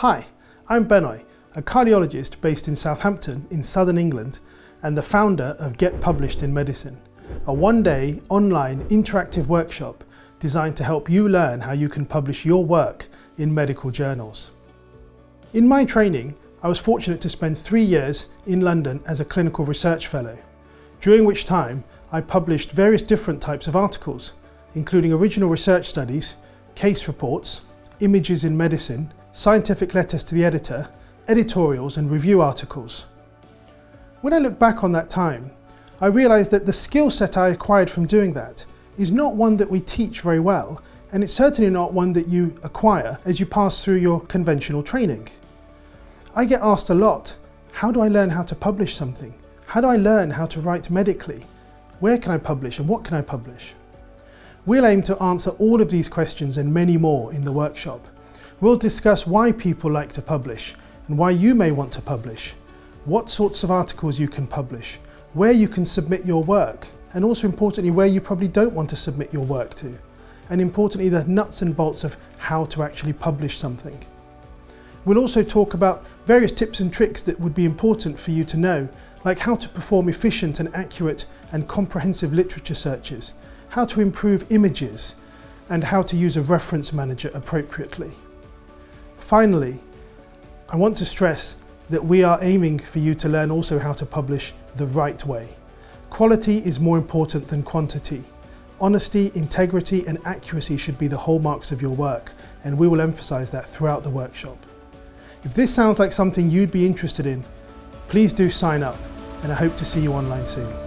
Hi, I'm Benoy, a cardiologist based in Southampton in southern England and the founder of Get Published in Medicine, a one-day online interactive workshop designed to help you learn how you can publish your work in medical journals. In my training, I was fortunate to spend 3 years in London as a clinical research fellow, during which time I published various different types of articles, including original research studies, case reports, images in medicine, scientific letters to the editor, editorials and review articles. When I look back on that time, I realised that the skill set I acquired from doing that is not one that we teach very well, and it's certainly not one that you acquire as you pass through your conventional training. I get asked a lot, how do I learn how to publish something? How do I learn how to write medically? Where can I publish and what can I publish? We'll aim to answer all of these questions and many more in the workshop. We'll discuss why people like to publish and why you may want to publish, what sorts of articles you can publish, where you can submit your work, and also importantly where you probably don't want to submit your work to, and importantly the nuts and bolts of how to actually publish something. We'll also talk about various tips and tricks that would be important for you to know, like how to perform efficient and accurate and comprehensive literature searches, how to improve images, and how to use a reference manager appropriately. Finally, I want to stress that we are aiming for you to learn also how to publish the right way. Quality is more important than quantity. Honesty, integrity and accuracy should be the hallmarks of your work, and we will emphasize that throughout the workshop. If this sounds like something you'd be interested in, please do sign up, and I hope to see you online soon.